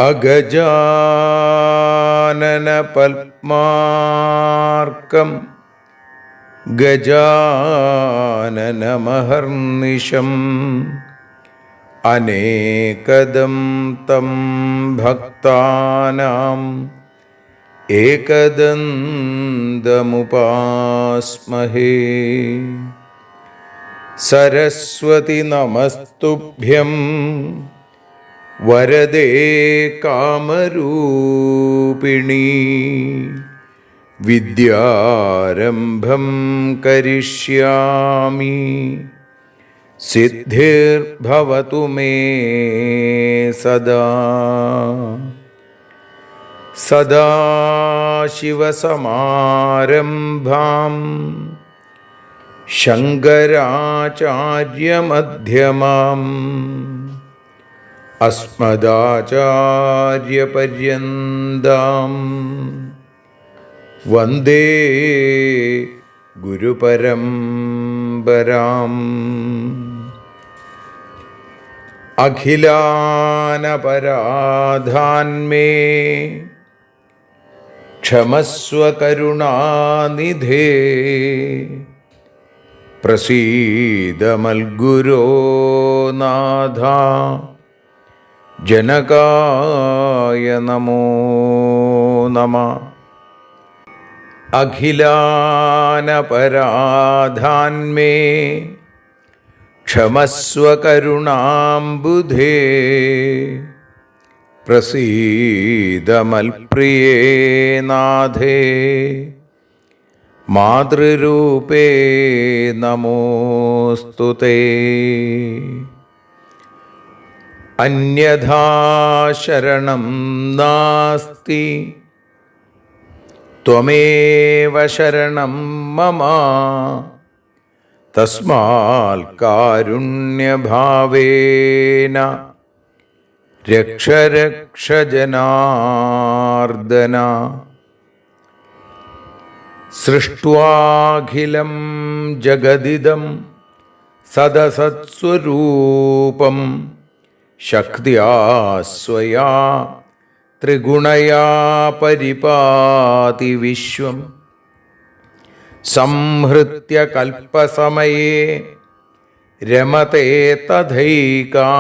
അഗജാനന പത്മാർക്കം ഗജാനനമഹർനിശം അനേകദം തം ഭക്താനാം ഏകദന്തമുപാസ്മഹേ. സരസ്വതി നമസ്തുഭ്യം വരദേ കാമരൂപിണി. വിദ്യാരംഭം കരിഷ്യാമി സിദ്ധിർഭവതു മേ സദാ. സദാശിവസമാരംഭാം ശങ്കരാചാര്യമധ്യമാം അസ്മദാചാര്യപര്യന്താം വന്ദേ ഗുരുപരമ്പരാം. അഖിലാനപരാധാന്മേ ക്ഷമസ്വ കരുണാനിധേ. പ്രസീദ മൽഗുരോ നാഥ ജനകായ നമോ നമഃ. അഖിലാനപരാധാന്മേ ക്ഷമസ്വ കരുണാംബുധേ. പ്രസീദ മൽപ്രിയേ നാഥേ മാതൃരൂപേ നമോസ്തുതേ. അന്യഥാ ശരണം നാസ്തി ത്വമേവ ശരണം മമ. തസ്മാൽ കാരുണ്യഭാവേന രക്ഷ രക്ഷ ജനാർദ്ദന. സൃഷ്ട്വാഖിലം ജഗദിദം സദസത്സ്വരൂപം ശക്തിയാ സ്വയാ ത്രിഗുണയാ പരിപാതി വിശ്വം. സംഹൃത്യ കൽപ്പസമയേ രമതേ തഥൈകാ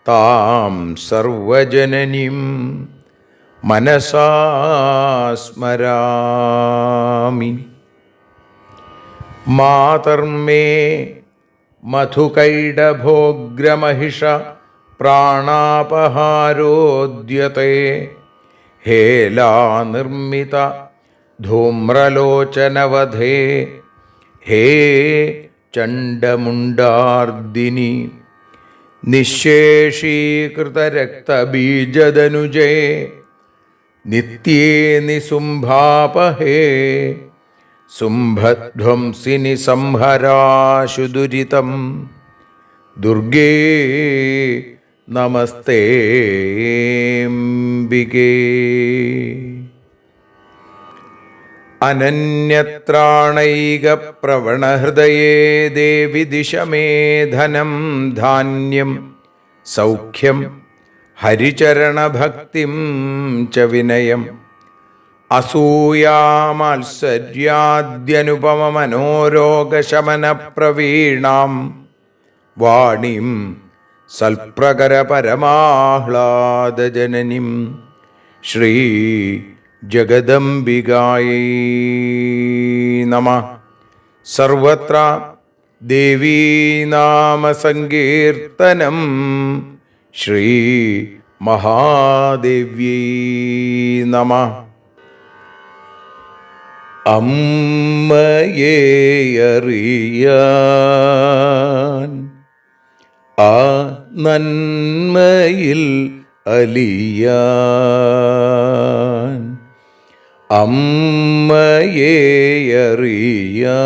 താം സർവജനനീം മനസാ സ്മരാമി. മാതർമേ മധുകൈടഭോഗ്രമഹിഷ പ്രാണാപഹാരോദ്യത്തെ. ഹേലാനിർമ്മിത ധൂമ്രലോചനവധേ ഹേ ചണ്ഡമുണ്ഡാർദിനി. നിശേഷീകൃതരക്തബീജദനുജേ നിത്യേ നിസുംഭാപഹേ. സുംഭധ്വംസിനി സംഹരാശു ദുരിതം ദുർഗേ നമസ്തേംബികേ. അനന്യത്രാണൈകപ്രവണഹൃദയേ ദേവി ദിശ മേ ധനം ധാന്യം സൗഖ്യം ഹരിചരണഭക്തിം ച വിനയം. അസൂയാമാത്സര്യാദ്യനുപമമനോരോഗശമനപ്രവീണാം വാണീം സൽപ്രകരപരമാഹ്ലാദജനനീം ശ്രീ ജഗദംബികായൈ നമഃ. സർവത്ര ദേവീനാമസങ്കീർത്തനം ശ്രീ മഹാദേവ്യൈ നമഃ. അമ്മയെ അറിയാൻ ആ നന്മയിൽ അലിയാൻ, അമ്മയെ അറിയാൻ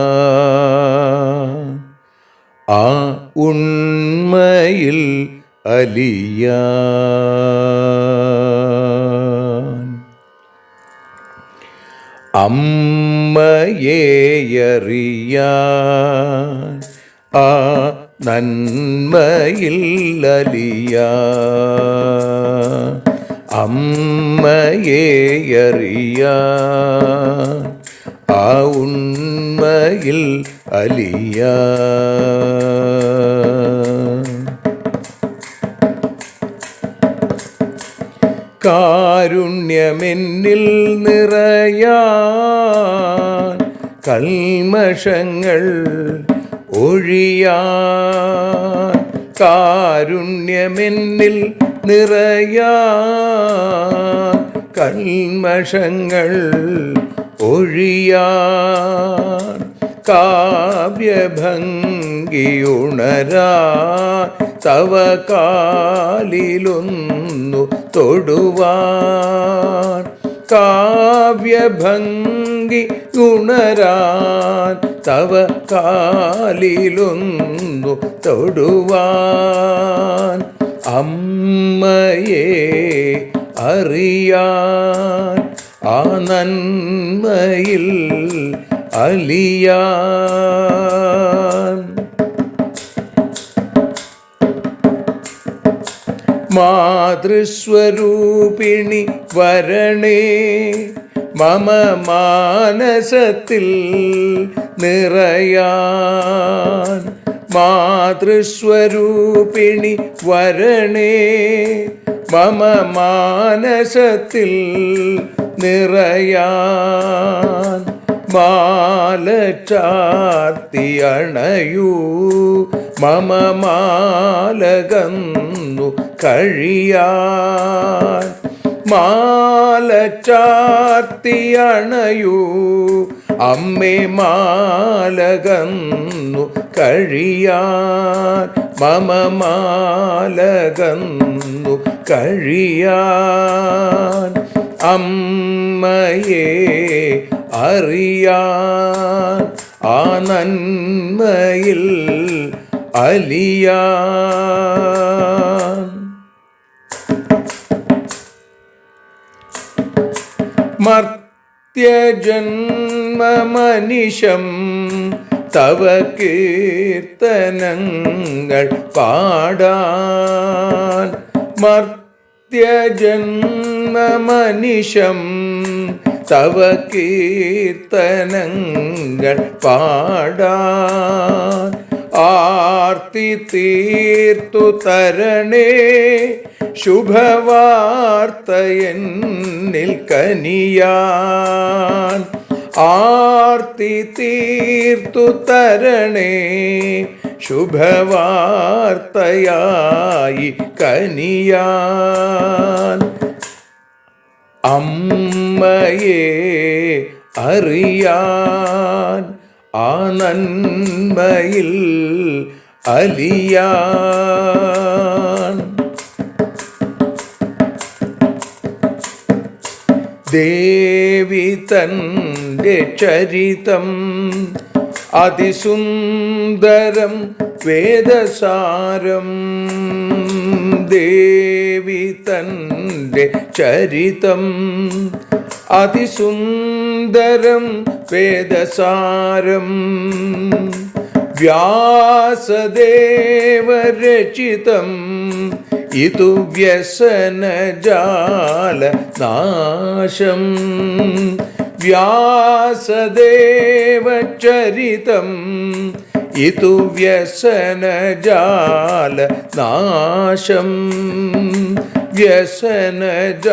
ആ ഉണ്മയിൽ അലിയാൻ, അമ്മയെ അറിയാൻ ആ നന്മയിൽ അലിയാൻ, അമ്മയെ അറിയാൻ ആ ഉണ്മയിൽ അലിയാൻ. കാരുണ്യമെന്നിൽ നിറയാൻ, കൽമഷങ്ങൾ ഒഴിയാൻ, കാരുണ്യമെന്നിൽ നിറയാൻ, കൽമഷങ്ങൾ ഒഴിയാൻ, കാവ്യഭംഗിയുണരാൻ തവ കാലിലൊന്നു തൊടുവാൻ, കാവ്യഭംഗി ഉണരാൻ തവ കാലിലൊന്നു തൊടുവാൻ, അമ്മയെ അറിയാൻ ആ നന്മയിൽ അലിയാൻ. മാതൃസ്വരൂപിണി വരണേ മമ മാനസത്തിൽ നിറയാൻ, മാതൃസ്വരൂപിണി വരണേ മമ മാനസത്തിൽ നിറയാൻ, മാല ചാർത്തി അണയൂ മമ മാലകന്നു കഴിയാൻ, മാല ചാർത്തി അണയൂ അമ്മേ മാലകന്നു കഴിയാൻ, മമ മാലകന്നു കഴിയാൻ, അമ്മയെ അറിയാൻ ആ നന്മയിൽ അലിയാൻ. മർത്യജന്മമനിശം തവ കീർത്തനങ്ങൾ പാടാൻ, മർത്യജന്മമനിശം തവ കീർത്തനങ്ങൾ പാടാൻ, ആർത്തി തീർത്തു തരണേ ശുഭവാർത്ത എന്നിൽ കനിയാൻ, ആർത്തി തീർത്തു തരണേ ശുഭവാർത്തയായി കനിയാൻ, അമ്മയെ അറിയാൻ ആ നന്മയിൽ അലിയാൻ. ദേവി തൻ്റെ ചരിതം അതിസുന്ദരം വേദസാരം, ദേവി തൻ്റെ ചരിതം അതിസുന്ദരം വേദസാരം, വ്യാസദേവരചിതം ഇതു വ്യസനജാല നാശം, വ്യാസദേവചരിതം ഇതു വ്യസനജാല നാശം, വ്യസനജാല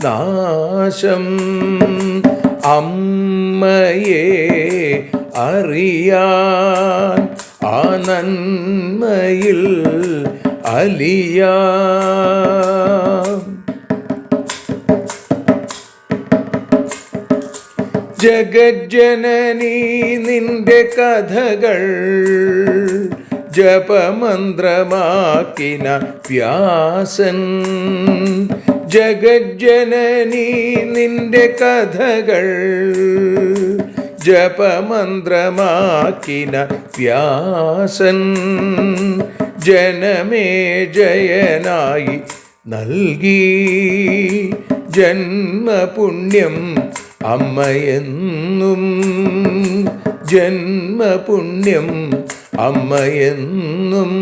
നാശം, അമ്മയെ അറിയാൻ ആ നന്മയിൽ അലിയാൻ. ജഗജ്ജനനീ നിന്റെ കഥകൾ ജപമന്ത്രമാക്കിന വ്യാസൻ. ജഗജ്ജനനീ നിന്റെ കഥകൾ ജപമന്ത്രമാക്കിന വ്യാസൻ. ജനമേ ജയനായി നൽകി ജന്മപുണ്യം അമ്മയെന്നും. ജന്മപുണ്യം അമ്മയെന്നും.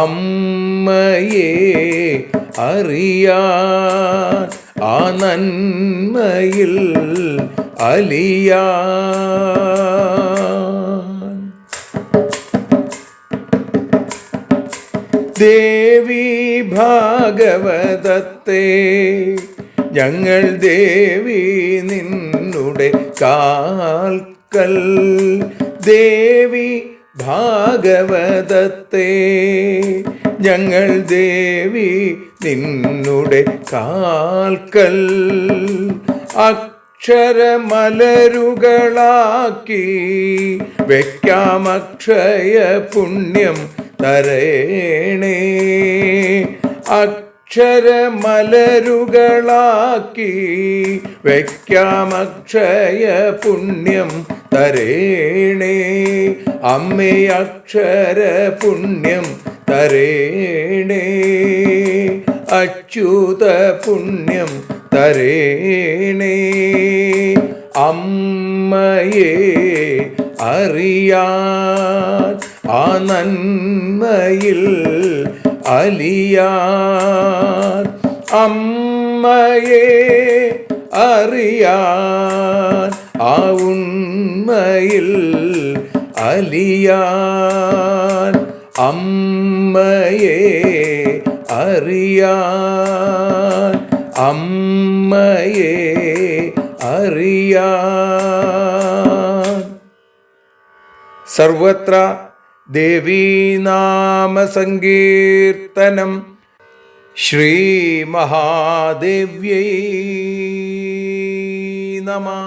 അമ്മയെ അറിയാൻ ആ നന്മയിൽ അലിയാൻ. ദേവി ഭാഗവതത്തെ ഞങ്ങൾ ദേവി നിന്നുടെ കാൽക്കൽ. ദേവി ഭാഗവതത്തെ ഞങ്ങൾ ദേവി നിന്നുടെ കാൽക്കൽ. അക്ഷരമലരുകളാക്കി വയ്ക്കാം അക്ഷയ പുണ്യം തരേണേ. അക്ഷരമലരുകളാക്കി വയ്ക്കാം അക്ഷയ പുണ്യം തരേണേ. അമ്മേ അക്ഷര പുണ്യം തരേണേ. അച്യുത പുണ്യം തരേണേ. അമ്മയെ അറിയാൻ ആ നന്മയിൽ അലിയാൻ. അമ്മയെ അറിയാൻ ആ ഉണ്മയിൽ അലിയാൻ. അമ്മയെ അറിയാൻ. അമ്മയെ അറിയാൻ. സർവത്ര ദേവീനാമസങ്കീർത്തനം. ശ്രീ മഹാദേവ്യൈ നമഃ.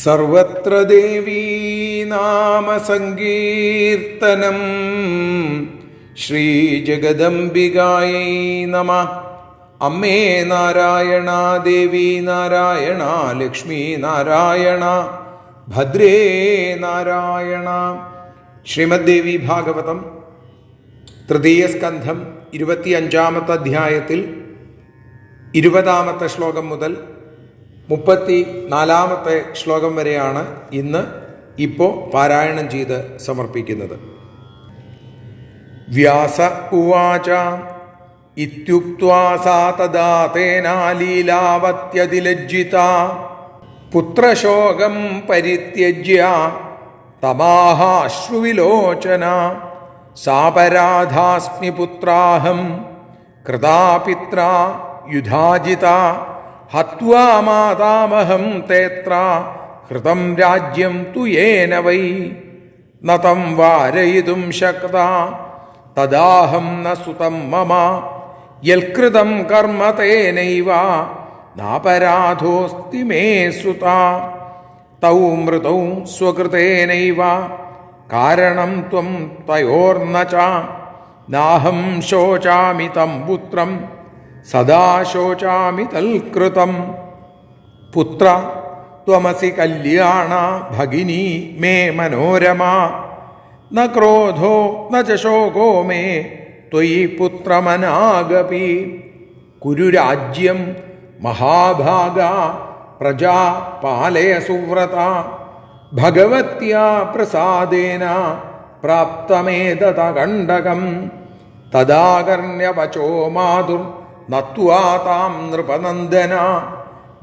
സർവത്ര ദേവീനാമസങ്കീർത്തനം. ശ്രീ ജഗദംബികായൈ നമഃ. അമ്മേ നാരായണ, ദേവി നാരായണ, ലക്ഷ്മി നാരായണ, ഭദ്രേ നാരായണ. ശ്രീമദ് ദേവി ഭാഗവതം തൃതീയ സ്കന്ധം 25-ാമത്തെ അധ്യായത്തിൽ 20-ാമത്തെ ശ്ലോകം മുതൽ 34-ാമത്തെ ശ്ലോകം വരെയാണ് ഇപ്പോൾ പാരായണം ചെയ്ത് സമർപ്പിക്കുന്നത്. വ്യാസ ഉവാച ഇത്യുക്ത്വാ സാ തദാ തേനാ ലീലാവത്യതിലജ്ജിതാ പുത്രശോകം പരിത്യജ്യ തമാഹാശ്രുവിലോചന. സാപരാധാസ്മി പുത്രാഹം കൃതാപിത്രാ യുധാജിതാ ഹത്വാ മാതാമഹം തേത്ര ഹൃതം രാജ്യം തു യേന വൈ ന തം വാരയിതും ശക്താ തദാഹം ന സുതം മമ യൽകൃതം കർമ്മ തേനൈവ നാപരാധോസ്തി മേ സുതാ. തൗ മൃതൗ സ്വകൃതേനൈവ കാരണം ത്വം തയോർന ച നാഹം ശോചാമി തം പുത്രം സദാ ശോചാമി തൽകൃതം. പുത്ര ത്വമസി കല്യാണ ഭഗിനി മേ മനോരമ ന ക്രോധോ ന ച ശോകോ മേ ത്വയി പുത്രമനാഗപി. കുരു രാജ്യം മഹാഭാഗ പ്രജാ പാലയ സുവ്രത ഭഗവത്യാ പ്രസാദേന പ്രാപ്തമേതത കണ്ഡകം. തദാകർണ്യവചോ മാതുർ നത്വാ താം നൃപനന്ദന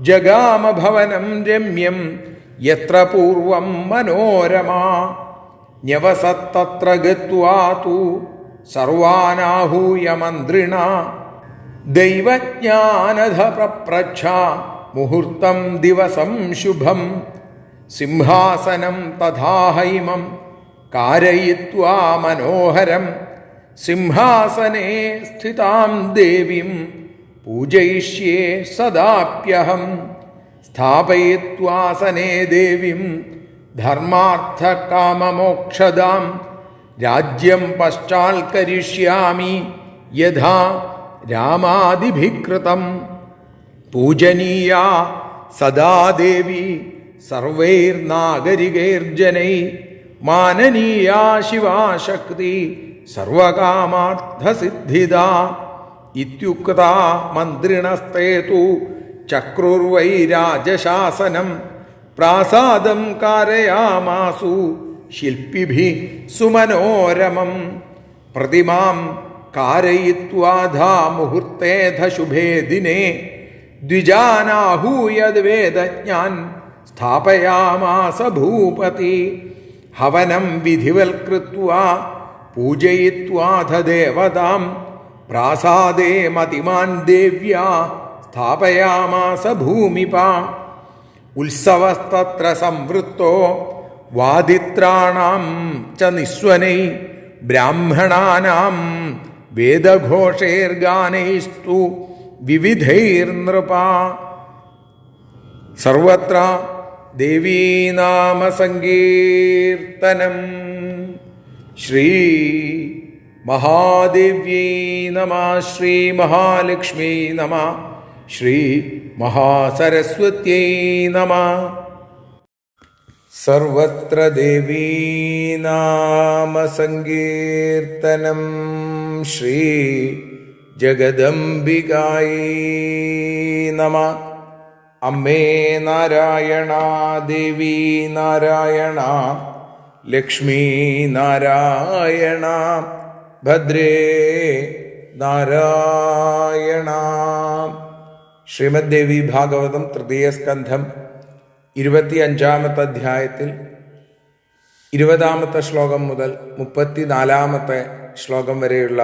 ജഗാമഭവനം രമ്യം യത്ര പൂർവം മനോരമ. ന്യവസത്തത്ര ഗത്വാ തു സർവാനാഹൂയ മന്ത്രിണ ദൈവജ്ഞാനധ പ്രപ്രച്ഛ മുഹൂർത്തം ദിവസം ശുഭം. സിംഹാസനം തഥാഹൈമം കാരയിത്വാ മനോഹരം സിംഹാസനേ സ്ഥിതാം ദേവീം പൂജയിഷ്യേ സദാപ്യഹം സ്ഥാപയിത്വാസനേ ദേവീം ധർമാർത്ഥകാമമോക്ഷദാം രാജ്യം പശ്ചാൽക്കരിഷ്യാമി യഥാ രാമാദിഭികൃതം പൂജനീയാ സദാ ദേവി സർവൈർനാഗരികൈർജനൈ മാനനീയാ ശിവാശക്തി സർവകാമാർത്ഥസിദ്ധിദാ ഇത്യുക്താ മന്ത്രിണസ്തേ തു ചക്രുർവൈ രാജശാസനം പ്രാസാദം കാരയാമാസു ശില്പിഭിः സുമനോരമം പ്രതിമാം കാരയിത്വാധാ മുഹൂർത്തേധ ശുഭേ ദിനേ ദ്വിജാനാഹൂയത് വേദജ്ഞാൻ സ്ഥാപയാമാസ ഭൂപതി ഹവനം വിധിവൽകൃത്വാ പൂജയിത്വാധ ദേവതാം പ്രാസാദേ മതിമാൻ ദേവ്യാ സ്ഥാപയാമാസ ഭൂമിപ ഉത്സവസ്തത്ര സംവൃത്തോ വാദിത്രാണാം ച നിസ്വനൈ ബ്രാഹ്മണാനാം വേദഘോഷൈർഗാനൈസ്തു വിവിധൈർനൃപ സർവത്ര ദേവീനാമസങ്കീർത്തനം. ശ്രീ മഹാദേവ്യൈ നമഃ. ശ്രീ മഹാലക്ഷ്മീ നമഃ. ശ്രീ മഹാസരസ്വത്यै നമഃ. സർവത്ര ദേവീനാമസങ്കീർത്തനം. ശ്രീ ജഗദംബികായൈ നമഃ. അമ്മേ നാരായണ, ദേവി നാരായണ, ലക്ഷ്മീ നാരായണ, ഭദ്രേ നാരായണ. ശ്രീമദ് ദേവി ഭാഗവതം തൃതീയ സ്കന്ധം 25-ാമത്തെ അധ്യായത്തിൽ 20-ാമത്തെ ശ്ലോകം മുതൽ 34-ാമത്തെ ശ്ലോകം വരെയുള്ള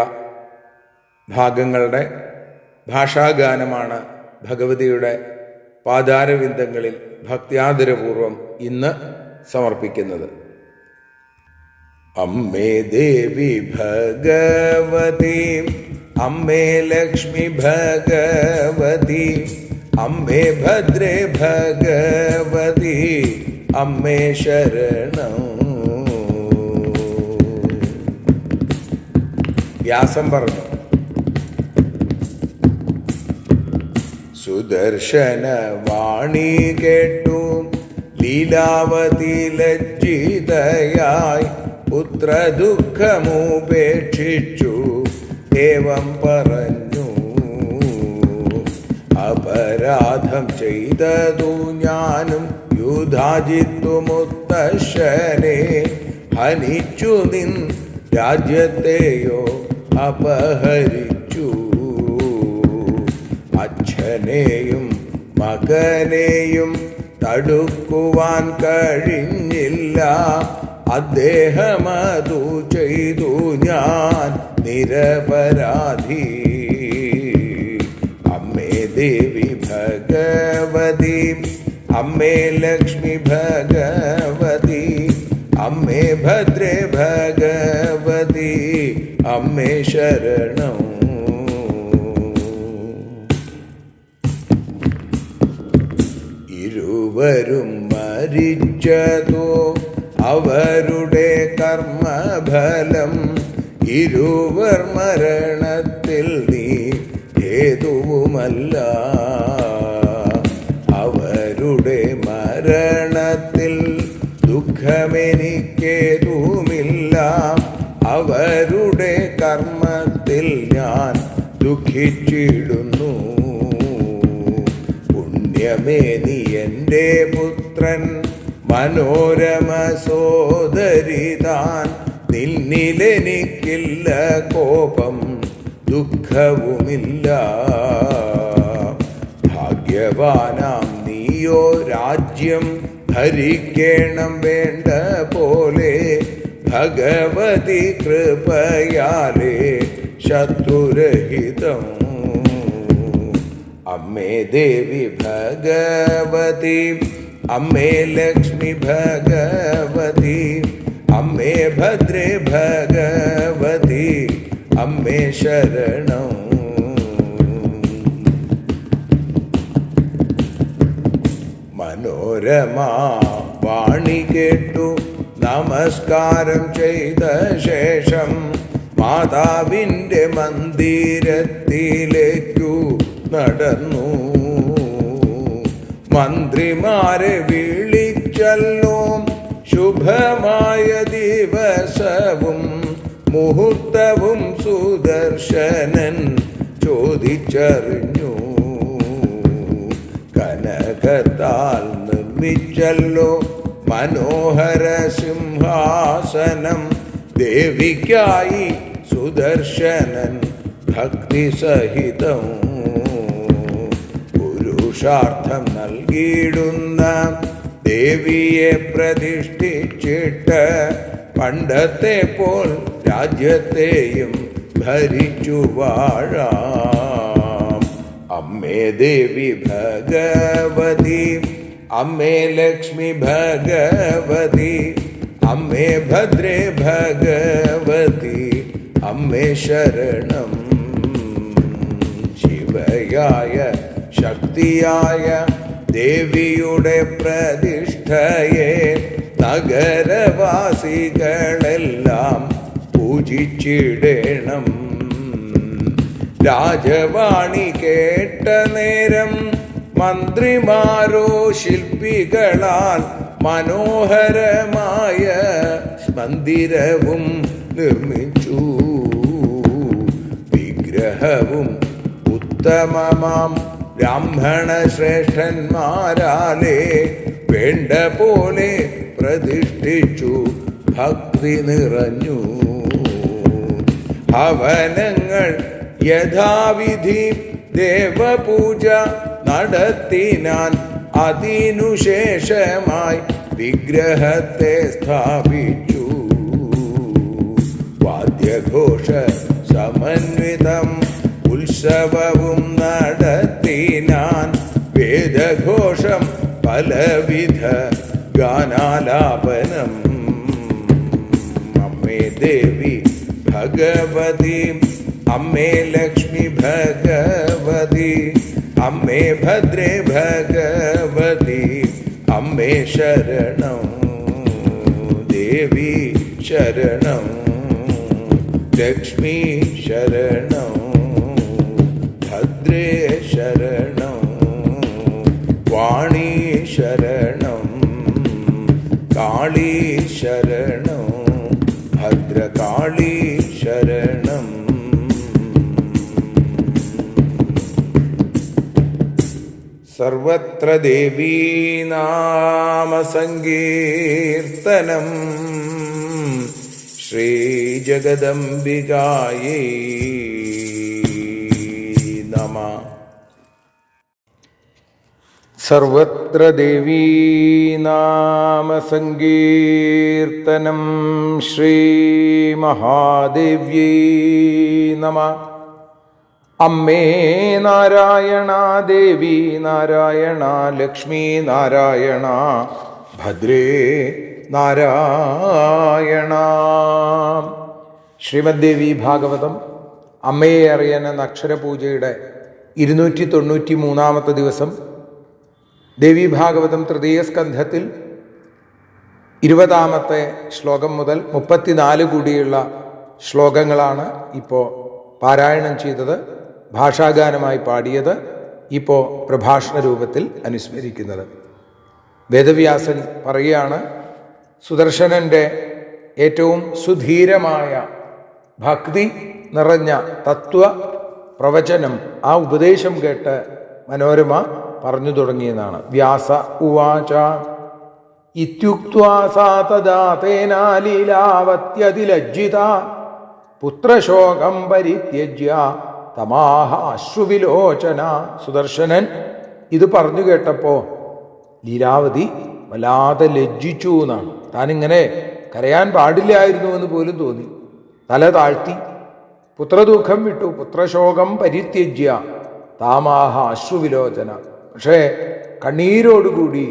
ഭാഗങ്ങളുടെ ഭാഷാഗാനമാണ് ഭഗവതിയുടെ പാദാരവിന്ദങ്ങളിൽ ഭക്ത്യാദരപൂർവം ഇന്ന് സമർപ്പിക്കുന്നത്. അമ്മേ ദേവി ഭഗവതി, അമ്മേ ലക്ഷ്മി ഭഗവതി, അമ്മേ ഭദ്രേ ഭഗവതി, അമ്മേ ശരണം. വ്യാസം പറഞ്ഞു, സുദർശന വാണി കേട്ടു ലീലാവതി ലജ്ജിതയായി പുത്രദുഃഖമുപേക്ഷിച്ചു ഏവം പറഞ്ഞു, അപരാധം ചെയ്തതു ഞാനും യുധാജിത്തു മുത്തശ്ശനെ, ഹനിച്ചു നിൻ രാജ്യത്തെയോ അപഹരിച്ചു. അച്ഛനെയും മകനെയും തടുക്കുവാൻ കഴിഞ്ഞില്ല, അദ്ദേഹമതു ചെയ്തു ഞാൻ നിരപരാധി. അമ്മേ ദേവി ഭഗവതി, അമ്മേ ലക്ഷ്മി ഭഗവതി, അമ്മേ ഭദ്രേ ഭഗവതി, അമ്മേ ശരണം. ഇരുവരും മരിച്ചതോ അവരുടെ കർമ്മഫലം, ഇരുവർ മരണത്തിൽ നീ ഹേതുവുമല്ല. അവരുടെ മരണത്തിൽ ദുഃഖമെനിക്കേതുമില്ല, അവരുടെ കർമ്മത്തിൽ ഞാൻ ദുഃഖിച്ചിടുന്നു. പുണ്യമേ നീ എൻ്റെ പുത്രൻ, മനോരമ സോദരിതാൻ, നിന്നിലെനിക്കില്ല കോപം ദുഃഖവുമില്ല. ഭാഗ്യവാനാം നീയോ രാജ്യം ഭരിക്കേണം വേണ്ട പോലെ, ഭഗവതി കൃപയാലേ ശത്രുരഹിതം. അമ്മേ ദേവി ഭഗവതി, അമ്മേ ലക്ഷ്മി ഭഗവതി, അമ്മേ ഭദ്രേ ഭഗവതി, അമ്മേ ശരണം. മനോരമാ വാണി കേട്ടു നമസ്കാരം ചെയ്ത ശേഷം മാതാവിൻ്റെ മന്ദിരത്തിലേക്കു നടന്നു. മന്ത്രിമാരെ വിളിച്ചല്ലോ, ശുഭമായ ദിവസവും മുഹൂർത്തവും സുദർശനൻ ചോദിച്ചറിഞ്ഞു. കനകത്താൽ നിർമ്മിച്ചല്ലോ മനോഹര സിംഹാസനം, ദേവിക്കായി സുദർശനൻ ഭക്തി സഹിതം. പുരുഷാർത്ഥം നൽകിയിടുന്ന ദേവിയെ പ്രതിഷ്ഠിച്ചിട്ട് പണ്ടത്തെ പോൽ രാജ്യത്തെയും ഭരിച്ചു വാഴാം. അമ്മേ ദേവി ഭഗവതി, അമ്മേ ലക്ഷ്മി ഭഗവതി, അമ്മേ ഭദ്രേ ഭഗവതി, അമ്മേ ശരണം. ശിവയായ ശക്തിയായ ദേവിയുടെ പ്രതിഷ്ഠയെ നഗരവാസികളെല്ലാം പൂജിച്ചിടണം. രാജവാണി കേട്ട നേരം മന്ത്രിമാരോ ശില്പികളാൽ മനോഹരമായ മന്ദിരവും നിർമ്മിച്ചു. വിഗ്രഹവും ഉത്തമമാം ബ്രാഹ്മണ ശ്രേഷ്ഠന്മാരാലേ വേണ്ട പോലെ പ്രതിഷ്ഠിച്ചു. ഭക്തി നിറഞ്ഞു. ഹവനങ്ങൾ യഥാവിധി ദേവപൂജ നടത്തിനാൻ. അതിനുശേഷമായി വിഗ്രഹത്തെ സ്ഥാപിച്ചു. വാദ്യഘോഷ സമന്വിതം ഉത്സവവും നടത്തിനാൻ. വേദഘോഷം പലവിധ ഗാനാലാപനം. അമ്മേ ദേവി ഭഗവതി, അമ്മേ ലക്ഷ്മി ഭഗവതി, അമ്മേ ഭദ്രേ ഭഗവതി, അമ്മേ ശരണം. ദേവി ശരണം, ലക്ഷ്മി ശരണം, ഭദ്രേ ശരണം, വാണി ശരണം, കാളി ശരണം, ഭദ്രകാളി ശരണം. സർവത്ര ദേവീ നാമസങ്കീർത്തനം. ശ്രീ ജഗദംബികായേ നമഃ. സർവത്ര ദേവീ നാമസങ്കീർത്തനം. ശ്രീ മഹാദേവ്യൈ നമഃ. അമ്മേ നാരായണ, ദേവി നാരായണ, ലക്ഷ്മി നാരായണ, ഭദ്രേ നാരായണ. ശ്രീമദ് ദേവി ഭാഗവതം അമ്മയെ അറിയാൻ എന്ന അക്ഷരപൂജയുടെ 293 ദിവസം. ദേവി ഭാഗവതം തൃതീയ സ്കന്ധത്തിൽ 20 ശ്ലോകം മുതൽ 34 കൂടിയുള്ള ശ്ലോകങ്ങളാണ് ഇപ്പോൾ പാരായണം ചെയ്തത്, ഭാഷാഗാനമായി പാടിയത്, ഇപ്പോൾ പ്രഭാഷണ രൂപത്തിൽ അനുസ്മരിക്കുന്നത്. വേദവ്യാസൻ പറയുകയാണ്, സുദർശനൻ്റെ ഏറ്റവും സുധീരമായ ഭക്തി നിറഞ്ഞ തത്വ പ്രവചനം, ആ ഉപദേശം കേട്ട് മനോരമ പറഞ്ഞു തുടങ്ങിയതാണ്. വ്യാസ ഉവാച ഇത്യുക്ത്വാ സാ തദാ തേനാ ലീലാവത്യതിലജ്ജിത പുത്രശോകം പരിത്യജ്യ തമാഹ അശ്രുവിലോചന. സുദർശനൻ ഇത് പറഞ്ഞു കേട്ടപ്പോൾ ലീലാവതി വല്ലാതെ ലജ്ജിച്ചു എന്നാണ്. താനിങ്ങനെ കരയാൻ പാടില്ലായിരുന്നു എന്ന് പോലും തോന്നി. തല താഴ്ത്തി പുത്രദുഃഖം വിട്ടു. പുത്രശോകം പരിത്യജ്യ താമാഹ അശ്രുവിലോചന. പക്ഷേ കണ്ണീരോടുകൂടി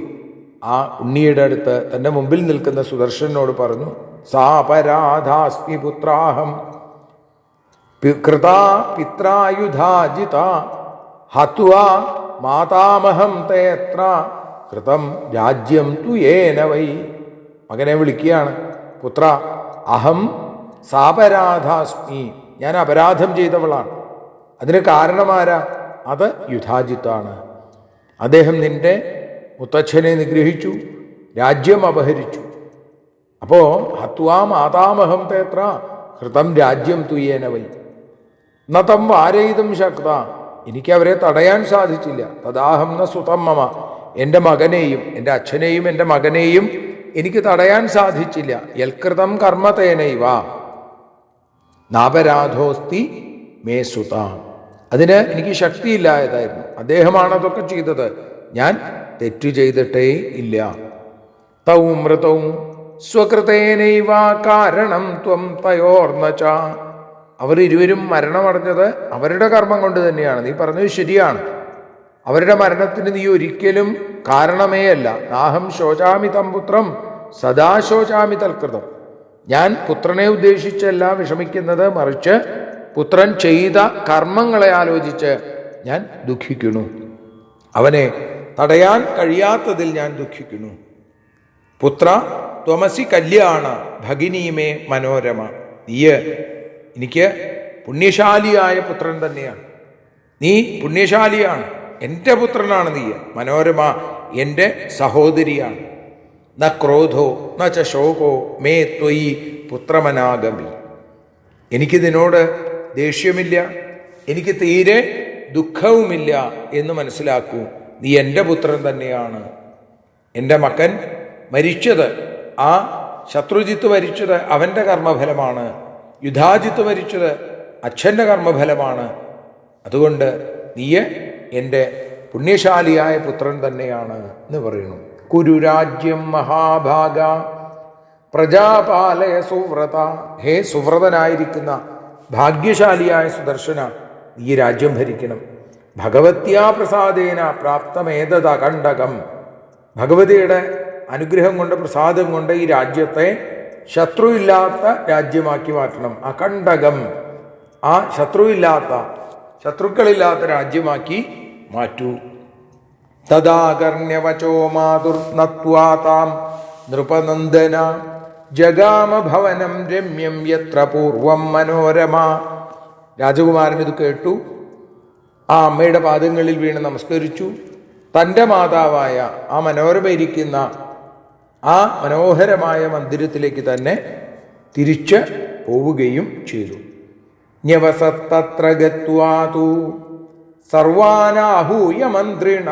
ആ ഉണ്ണിയുടെ അടുത്ത് തൻ്റെ മുമ്പിൽ നിൽക്കുന്ന സുദർശനോട് പറഞ്ഞു, സാപരാധാസ്മി പുത്രാഹം കൃതാ പിത്രായുധാജിത ഹത്വാ മാതാമഹം തേത്ര കൃതം രാജ്യം തു യേന വൈ. മകനെ വിളിക്കുകയാണ്, പുത്ര അഹം സാപരാധാസ്മി, ഞാൻ അപരാധം ചെയ്തവളാണ്. അതിന് കാരണമാരാ? അത് യുധാജിത്താണ്. അദ്ദേഹം നിന്റെ മുത്തച്ഛനെ നിഗ്രഹിച്ചു, രാജ്യം അപഹരിച്ചു. അപ്പോ ഹത്വാ മാതാമഹം തേത്ര ഹൃതം രാജ്യം തുയ്യേന വൈ നതം വാരയിതും ശക്ത, എനിക്ക് അവരെ തടയാൻ സാധിച്ചില്ല. തദാഹം ന സുതം മമ, എൻ്റെ മകനെയും എൻ്റെ അച്ഛനെയും എൻ്റെ മകനെയും എനിക്ക് തടയാൻ സാധിച്ചില്ല. യൽകൃതം കർമ്മ തേനൈവ നാപരാധോസ്തി മേ സുത, അതിന് എനിക്ക് ശക്തിയില്ലായതായിരുന്നു. അദ്ദേഹമാണ് അതൊക്കെ ചെയ്തത്, ഞാൻ തെറ്റു ചെയ്തിട്ടേ ഇല്ല. തൗ മൃതൗ സ്വകൃതേനൈവ കാരണം ത്വം തയോർന്നച, അവർ ഇരുവരും മരണമടഞ്ഞത് അവരുടെ കർമ്മം കൊണ്ട് തന്നെയാണ്. നീ പറഞ്ഞത് ശരിയാണ്, അവരുടെ മരണത്തിന് നീ ഒരിക്കലും കാരണമേ അല്ല. നാഹം ശോചാമി തം പുത്രം സദാ ശോചാമി തൽകൃതം, ഞാൻ പുത്രനെ ഉദ്ദേശിച്ചല്ല വിഷമിക്കുന്നത്, മറിച്ച് പുത്രൻ ചെയ്ത കർമ്മങ്ങളെ ആലോചിച്ച് ഞാൻ ദുഃഖിക്കുന്നു. അവനെ തടയാൻ കഴിയാത്തതിൽ ഞാൻ ദുഃഖിക്കുന്നു. പുത്ര ത്വമസി കല്യാണ ഭഗിനീമേ മനോരമ, നീയ് എനിക്ക് പുണ്യശാലിയായ പുത്രൻ തന്നെയാണ്. നീ പുണ്യശാലിയാണ്, എൻ്റെ പുത്രനാണ് നീ. മനോരമ എൻ്റെ സഹോദരിയാണ്. ന ക്രോധോ ന ച ശോകോ മേ ത്വയി പുത്രമനാഗമി, എനിക്ക് നിന്നോട് ദേഷ്യമില്ല, എനിക്ക് തീരെ ദുഃഖവുമില്ല എന്ന് മനസ്സിലാക്കൂ. നീ എൻ്റെ പുത്രൻ തന്നെയാണ്. എൻ്റെ മകൻ മരിച്ചത്, ആ ശത്രുജിത്ത് മരിച്ചത് അവൻ്റെ കർമ്മഫലമാണ്. യുധാജിത്ത് മരിച്ചത് അച്ഛൻ്റെ കർമ്മഫലമാണ്. അതുകൊണ്ട് നീയെ എൻ്റെ പുണ്യശാലിയായ പുത്രൻ തന്നെയാണ് എന്ന് പറയുന്നു. കുരുരാജ്യം മഹാഭാഗ പ്രജാപാലയ സുവ്രത, ഹേ സുവ്രതനായിരിക്കുന്ന ഭാഗ്യശാലിയായ സുദർശന, ഈ രാജ്യം ഭരിക്കണം. ഭഗവത്യാ പ്രസാദേന പ്രാപ്തമേതത് അകണ്ടകം, ഭഗവതിയുടെ അനുഗ്രഹം കൊണ്ട് പ്രസാദം കൊണ്ട് ഈ രാജ്യത്തെ ശത്രുവില്ലാത്ത രാജ്യമാക്കി മാറ്റണം. അകണ്ടകം, ആ ശത്രുക്കളില്ലാത്ത രാജ്യമാക്കി മാറ്റൂ. തദാകർണ്യവചോ മാതുർനത്വാതാം നൃപനന്ദന ജഗാമഭവനം രമ്യം യത്ര പൂർവം മനോരമ. രാജകുമാരൻ ഇത് കേട്ടു, ആ അമ്മയുടെ പാദങ്ങളിൽ വീണ് നമസ്കരിച്ചു. തൻ്റെ മാതാവായ ആ മനോരമ ഇരിക്കുന്ന ആ മനോഹരമായ മന്ദിരത്തിലേക്ക് തന്നെ തിരിച്ച് പോവുകയും ചെയ്തു. ന്യവസത്തത്ര ഗത്വാതു സർവാനാഹൂയ മന്ത്രിണ,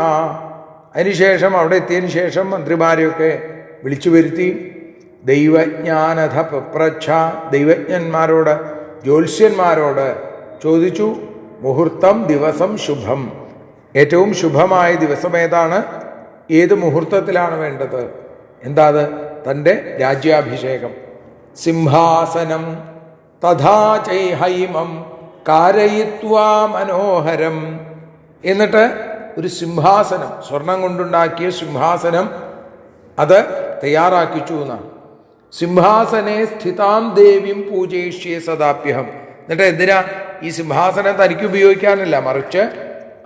അതിനുശേഷം അവിടെ എത്തിയതിനു ശേഷം മന്ത്രിമാരെയൊക്കെ വിളിച്ചു വരുത്തി. ദൈവജ്ഞാനധ പപ്രച്ഛ, ദൈവജ്ഞന്മാരോട് ജ്യോത്സ്യന്മാരോട് ചോദിച്ചു. മുഹൂർത്തം ദിവസം ശുഭം, ഏറ്റവും ശുഭമായ ദിവസം ഏതാണ്, ഏത് മുഹൂർത്തത്തിലാണ് വേണ്ടത്? എന്താ അത്? തൻ്റെ രാജ്യാഭിഷേകം. സിംഹാസനം തഥാ ചൈഹൈമം കാരയിത്വാ മനോഹരം, എന്നിട്ട് ഒരു സിംഹാസനം, സ്വർണം കൊണ്ടുണ്ടാക്കിയ സിംഹാസനം അത് തയ്യാറാക്കിച്ചു എന്നാണ്. സിംഹാസനെ സ്ഥിതാം ദേവീം പൂജയിഷ്യേ സദാപ്യഹം. എന്നിട്ട് എന്തിനാ ഈ സിംഹാസനം തനിക്ക് ഉപയോഗിക്കാനല്ല, മറിച്ച്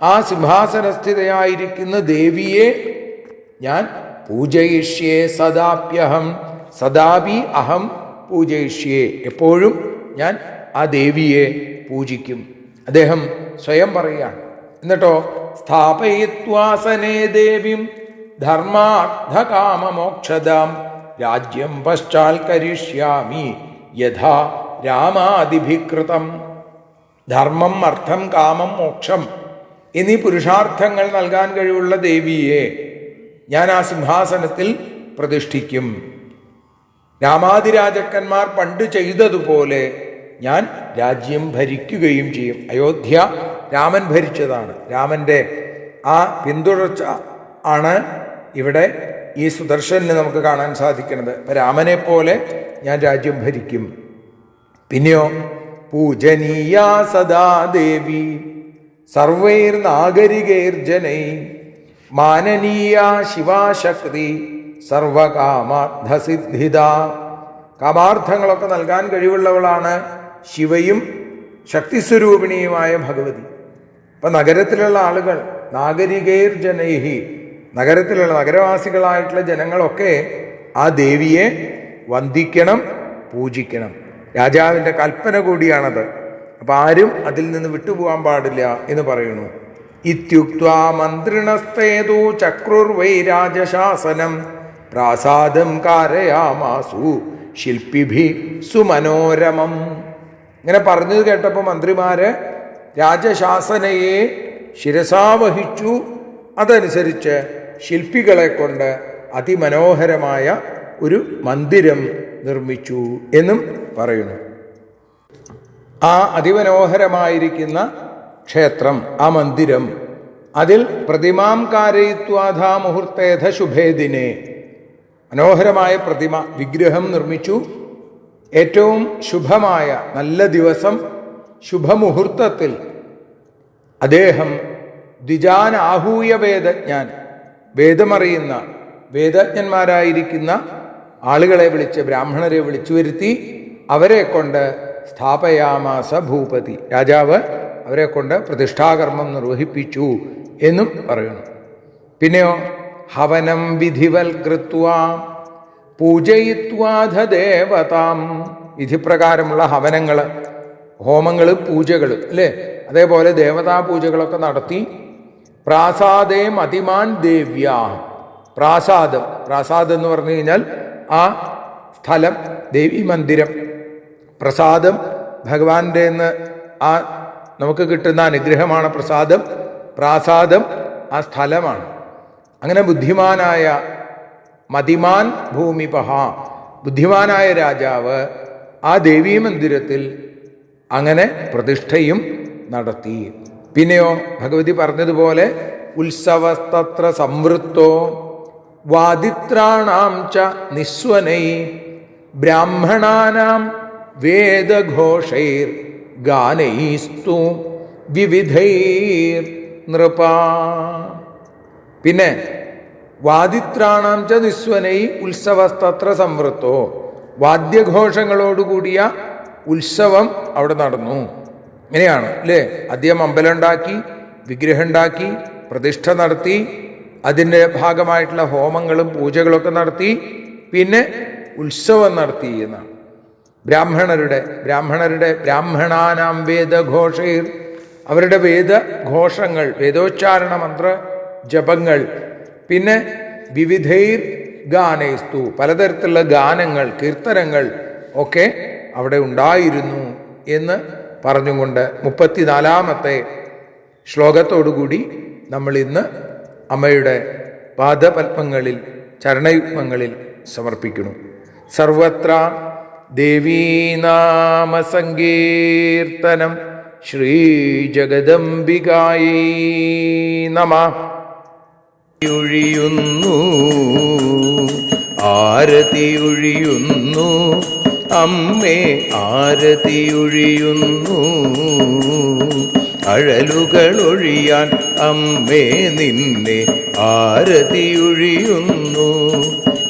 ആ സിംഹാസനസ്ഥിതയായിരിക്കുന്ന ദേവിയെ ഞാൻ പൂജയിഷ്യേ സദാപ്യഹം, സദാപി അഹം പൂജയിഷ്യേ, എപ്പോഴും ഞാൻ ആ ദേവിയെ പൂജിക്കും. അദ്ദേഹം സ്വയം പറയുകയാണ്. എന്നിട്ടോ സ്ഥാപയിത്വാസനേ ദേവീം ധർമാർത്ഥകാമമോക്ഷദാം രാജ്യം പശ്ചാൽക്കരിഷ്യാമി യഥാ രാമാദിഭികൃതം. ധർമ്മം, അർത്ഥം, കാമം, മോക്ഷം എന്നീ പുരുഷാർത്ഥങ്ങൾ നൽകാൻ കഴിവുള്ള ദേവിയെ ഞാൻ ആ സിംഹാസനത്തിൽ പ്രതിഷ്ഠിക്കും. രാമാതിരാജക്കന്മാർ പണ്ട് ചെയ്തതുപോലെ ഞാൻ രാജ്യം ഭരിക്കുകയും ചെയ്യും. അയോധ്യ രാമൻ ഭരിച്ചതാണ്. രാമൻ്റെ ആ പിന്തുടർച്ച ആണ് ഇവിടെ ഈ സുദർശനെ നമുക്ക് കാണാൻ സാധിക്കുന്നത്. രാമനെ പോലെ ഞാൻ രാജ്യം ഭരിക്കും. പിന്നെയോ പൂജനീയ സദാ ദേവി സർവൈർ നാഗരികൈർജനൈ മാനനീയ ശിവാശക്തി സർവകാമാർത്ഥസിദ്ധിത. കാമാർത്ഥങ്ങളൊക്കെ നൽകാൻ കഴിവുള്ളവളാണ് ശിവയും ശക്തിസ്വരൂപിണിയുമായ ഭഗവതി. ഇപ്പം നഗരത്തിലുള്ള ആളുകൾ നാഗരികൈർജനൈഹി, നഗരത്തിലുള്ള നഗരവാസികളായിട്ടുള്ള ജനങ്ങളൊക്കെ ആ ദേവിയെ വന്ദിക്കണം, പൂജിക്കണം. രാജാവിൻ്റെ കൽപ്പന കൂടിയാണത്. അപ്പം ആരും അതിൽ നിന്ന് വിട്ടുപോകാൻ പാടില്ല എന്ന് പറയുന്നു. ഇത്യുക്ത്വാ മന്ത്രിണസ്തേതു ചക്രുർവൈ രാജശാസനം പ്രാസാദം കാരയാമാസു ശില്പിഭി സുമനോരമം. ഇങ്ങനെ പറഞ്ഞത് കേട്ടപ്പോൾ മന്ത്രിമാര് രാജശാസനയെ ശിരസാവഹിച്ചു. അതനുസരിച്ച് ശില്പികളെ കൊണ്ട് അതിമനോഹരമായ ഒരു മന്ദിരം നിർമ്മിച്ചു എന്നും പറയുന്നു. ആ അതിമനോഹരമായിരിക്കുന്ന ക്ഷേത്രം, ആ മന്ദിരം, അതിൽ പ്രതിമാം കാരയിത്വാധാ മുഹൂർത്തേധ ശുഭേദിനെ, മനോഹരമായ പ്രതിമ വിഗ്രഹം നിർമ്മിച്ചു. ഏറ്റവും ശുഭമായ നല്ല ദിവസം ശുഭമുഹൂർത്തത്തിൽ അദ്ദേഹം ദ്വിജാൻ ആഹൂയ വേദജ്ഞാൻ, വേദമറിയുന്ന വേദജ്ഞന്മാരായിരിക്കുന്ന ആളുകളെ വിളിച്ച്, ബ്രാഹ്മണരെ വിളിച്ചു വരുത്തി അവരെ കൊണ്ട് സ്ഥാപയാമാസ ഭൂപതി, രാജാവ് അവരെ കൊണ്ട് പ്രതിഷ്ഠാകർമ്മം നിർവഹിപ്പിച്ചു എന്നും പറയുന്നു. പിന്നെയോ ഹവനം വിധിവൽകൃത്വാ പൂജയിത്വാധ ദേവതാം, വിധിപ്രകാരമുള്ള ഹവനങ്ങൾ, ഹോമങ്ങൾ, പൂജകൾ അല്ലേ, അതേപോലെ ദേവതാ പൂജകളൊക്കെ നടത്തി. പ്രാസാദേ മതിമാൻ ദേവ്യ, പ്രാസാദം, പ്രാസാദം എന്ന് പറഞ്ഞു കഴിഞ്ഞാൽ ആ സ്ഥലം, ദേവി മന്ദിരം. പ്രസാദം ഭഗവാന്റെ നിന്ന് ആ നമുക്ക് കിട്ടുന്ന അനുഗ്രഹമാണ് പ്രസാദം. പ്രാസാദം ആ സ്ഥലമാണ്. അങ്ങനെ ബുദ്ധിമാനായ മതിമാൻ ഭൂമിപഹ, ബുദ്ധിമാനായ രാജാവ് ആ ദേവീ മന്ദിരത്തിൽ അങ്ങനെ പ്രതിഷ്ഠയും നടത്തി. പിന്നെയോ ഭഗവതി പറഞ്ഞതുപോലെ ഉത്സവസ്തത്ര സംവൃത്തോ വാദിത്രാണാം ച നിസ്വനൈ ബ്രാഹ്മണാനാം വേദഘോഷൈർ ഗാനൈസ്തു വിവിധൈർ നൃപാ. പിന്നെ വാദിത്രാണാം ച നിസ്വനൈ ഉത്സവസ്തത്ര സംവൃത്തോ, വാദ്യഘോഷങ്ങളോടുകൂടിയ ഉത്സവം അവിടെ നടന്നു. ഇങ്ങനെയാണ് അല്ലേ, ആദ്യം അമ്പലം ഉണ്ടാക്കി, വിഗ്രഹം ഉണ്ടാക്കി, പ്രതിഷ്ഠ നടത്തി, അതിൻ്റെ ഭാഗമായിട്ടുള്ള ഹോമങ്ങളും പൂജകളൊക്കെ നടത്തി, പിന്നെ ഉത്സവം നടത്തി എന്നാണ്. ബ്രാഹ്മണരുടെ ബ്രാഹ്മണാനാം വേദഘോഷൈർ, അവരുടെ വേദഘോഷങ്ങൾ, വേദോച്ചാരണ മന്ത്ര ജപങ്ങൾ, പിന്നെ വിവിധൈർ ഗാനൈസ്തു, പലതരത്തിലുള്ള ഗാനങ്ങൾ, കീർത്തനങ്ങൾ ഒക്കെ അവിടെ ഉണ്ടായിരുന്നു എന്ന് പറഞ്ഞുകൊണ്ട് 34-ാമത്തെ ശ്ലോകത്തോടുകൂടി നമ്മൾ ഇന്ന് അമ്മയുടെ പാദപത്മങ്ങളിൽ, ചരണയുഗ്മങ്ങളിൽ സമർപ്പിക്കുന്നു. സർവത്ര ദേവീനാമസങ്കീർത്തനം ശ്രീജഗദംബികായൈ നമഃ. ഒഴിയുന്നു ആരതിയൊഴിയുന്നു അമ്മേ, ആരതിയൊഴിയുന്നു അഴലുകളൊഴിയാൻ അമ്മേ നിന്നെ ആരതിയൊഴിയുന്നു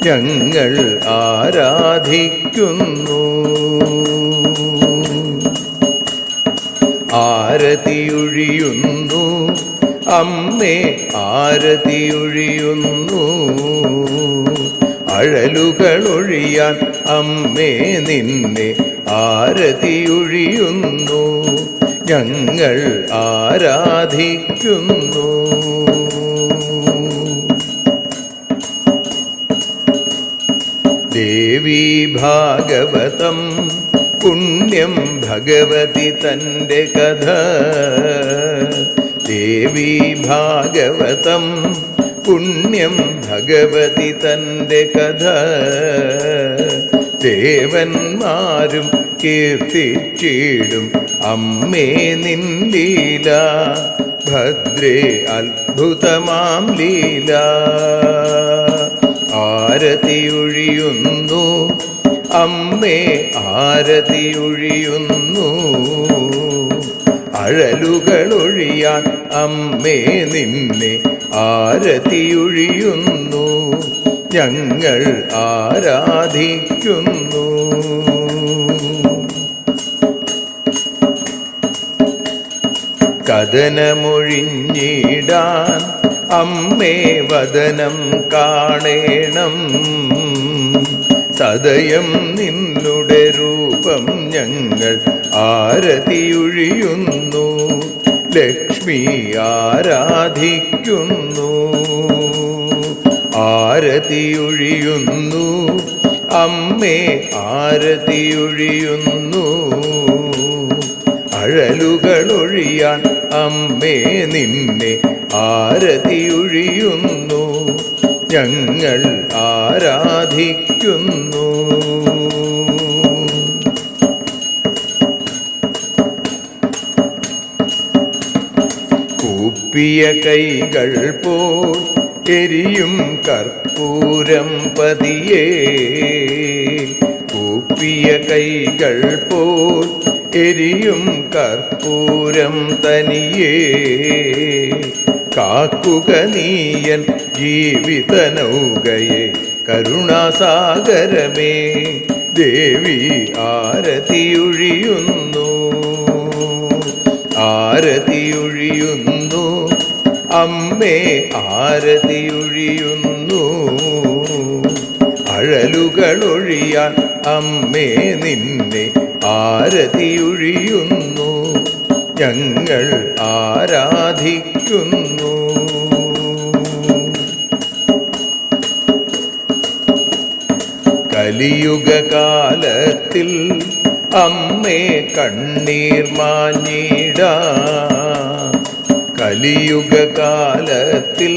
ഞങ്ങൾ ആരാധിക്കുന്നു. ആരതിയൊഴിയുന്നു അമ്മേ, ആരതിയൊഴിയുന്നു അഴലുകളൊഴിയാൻ അമ്മേ നിന്നെ ആരതിയൊഴിയുന്നു ഞങ്ങൾ ആരാധിക്കുന്നു. ദേവി ഭാഗവതം പുണ്യം ഭഗവതി തൻ്റെ കഥ. ദേവി ഭാഗവതം പുണ്യം ഭഗവതി തൻ്റെ കഥ. ദേവന്മാരും കീർത്തിച്ചിടും അമ്മേ നിൻ ലീല. ഭദ്രേ അത്ഭുതമാം ലീല. ആരതിയൊഴിയുന്നു അമ്മേ, ആരതിയൊഴിയുന്നു അഴലുകളൊഴിയാൻ അമ്മേ നിന്നെ ആരതിയൊഴിയുന്നു ഞങ്ങൾ ആരാധിക്കുന്നു. കഥനമൊഴിഞ്ഞിടാൻ അമ്മേ വദനം കാണേണം. സദയം നിന്നുടെ രൂപം ഞങ്ങൾ ആരതിയൊഴിയുന്നു. ലക്ഷ്മി ആരാധിക്കുന്നു. ആരതിയൊഴിയുന്നു അമ്മേ ആരതിയൊഴിയുന്നു. അഴലുകളൊഴിയാൻ അമ്മേ നിന്നെ ആരതിയൊഴിയുന്നു. ഞങ്ങൾ ആരാധിക്കുന്നു. കൂപ്പിയ കൈകൾ പോൽ എരിയും കർപ്പൂരം പതിയേ. കൂപ്പിയ കൈകൾ പോൽ എരിയും കർപ്പൂരം തനിയേ. കാക്കുക നീയൻ ജീവിത നൗകയെ കരുണാസാഗരമേ. ദേവി ആരതിയൊഴിയുന്നു. ആരതിയൊഴിയുന്നു അമ്മേ ആരതിയൊഴിയുന്നു. അഴലുകളൊഴിയാൻ അമ്മേ നിന്നെ ആരതിയൊഴിയുന്നു. ഞങ്ങൾ ആരാധിക്കുന്നു. കലിയുഗകാലത്തിൽ അമ്മേ കണ്ണീർ മാഞ്ഞിടാ. കലിയുഗകാലത്തിൽ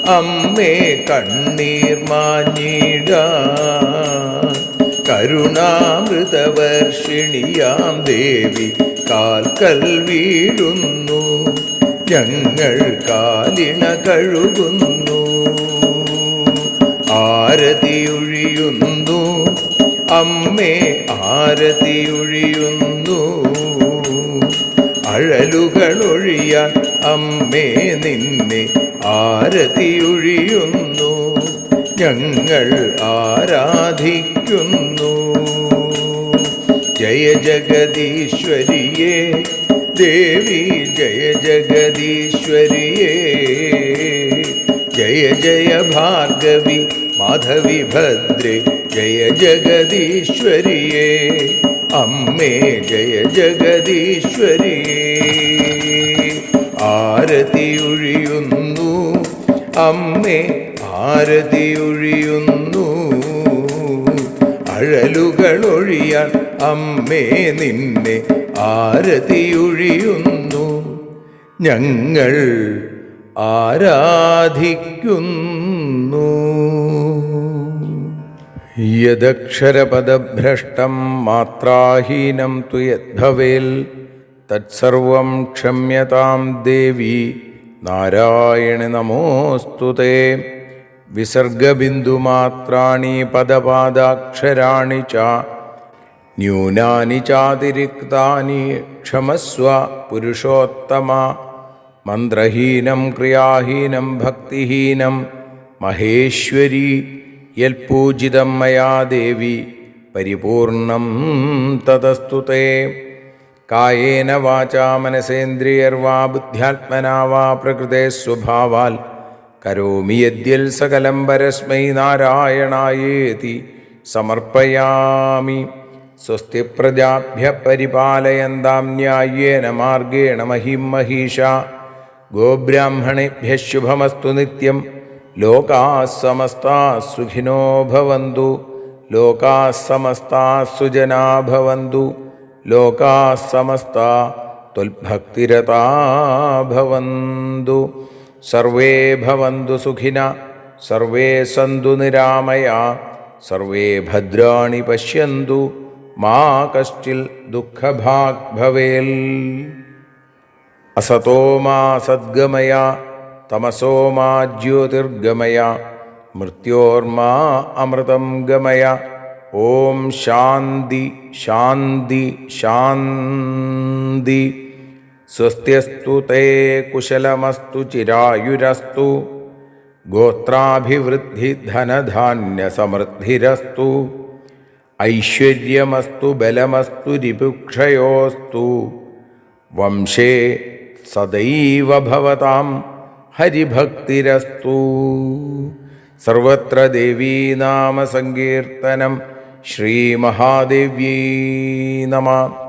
അമ്മേ കണ്ണീർ മാഞ്ഞിടാ. കരുണാമൃതവർഷിണിയാം ദേവി കാൽക്കൽ വീഴുന്നു. ഞങ്ങൾ കാലിണ കഴുകുന്നു. ആരതിയൊഴിയുന്നു അമ്മേ ആരതിയൊഴിയുന്നു. അഴലുകളൊഴിയാൻ അമ്മേ നിന്നെ ആരതിയൊഴിയുന്നു. ഞങ്ങൾ ആരാധിക്കുന്നു. ജയ ജഗദീശ്വരിയേ ദേവി ജയ ജഗദീശ്വരിയേ. ജയ ജയ ഭാർഗവി മാധവി ഭദ്രേ ജയ ജഗദീശ്വരിയേ. അമ്മേ ജയ ജഗദീശ്വരിയേ. ആരതിയൊഴിയുന്നു അമ്മേ ആരതിയൊഴിയുന്നു. അഴലുകളൊഴിയാൻ അമ്മേ നിന്നെ ആരതിയൊഴിയുന്നു. ഞങ്ങൾ ആരാധിക്കുന്നു. യദക്ഷരപദഭ്രഷ്ടം മാത്രാഹീനം തു യദ്ഭവേൽ തത്സർവം ക്ഷമ്യതാം ദേവി നാരായണി നമോസ്തുതേ. വിസർഗബിന്ദുമാത്രാണി പദപാദാക്ഷരാണി ച ന്യൂനാനി ചാതിരിക്താനി ക്ഷമസ്വ പുരുഷോത്തമ. മന്ത്രഹീനം ക്രിയാഹീനം ഭക്തിഹീനം മഹേശ്വരി യൽപൂജിതം മയാ ദേവി പരിപൂർണം തതസ്തു തേ. കായേന വാചാ മനസേന്ദ്രിയർവാ ബുദ്ധ്യാത്മനാ വാ പ്രകൃതേ സ്വഭാവാൽ കരോമി യദ്യൽ സകലം പരസ്മൈ നാരായണായേതി സമർപ്പയാമി. സ്വസ്തി പ്രജാഭ്യ പരിപാലയന്താം ന്യായേന മാർഗേണ മഹിം മഹീഷാ. ഗോബ്രാഹ്മണേഭ്യഃ ശുഭമസ്തു നിത്യം. ലോകാഃ സമസ്താഃ സുഖിനോ ഭവന്തു. ലോകാഃ സമസ്താഃ സുജനാ ഭവന്തു. ലോകാഃ സമസ്താഃ ത്വൽഭക്തിരതാ ഭവന്തു. സർവേ ഭവന്തു സുഖിനഃ. സർവേ സന്തു നിരാമയാഃ. സർവേ ഭദ്രാണി പശ്യന്തു. മാ കശ്ചിൽ ദുഃഖഭാഗ് ഭവേൽ. അസതോ മാ സദ്ഗമയ തമസോ മാ ജ്യോതിർഗമയ മൃത്യോർമാ അമൃതം ഗമയ. ഓം ശാന്തി ശാന്തി ശാന്തി. സ്വസ്ത്യസ്തു തേ കുശലമസ്തു ചിരായുരസ്തു. ഗോത്രാഭിവൃദ്ധി ധനധാന്യസമൃദ്ധിരസ്തു. ഐശ്വര്യമസ്തു ബലമസ്തു രിപുക്ഷയോസ്തു. വംശേ സദൈവ ഭവതാം ഹരിഭക്തിരസ്തു. സർവത്ര ദേവീനാമസങ്കീർത്തനം. ശ്രീമഹാദേവ്യൈ നമഃ.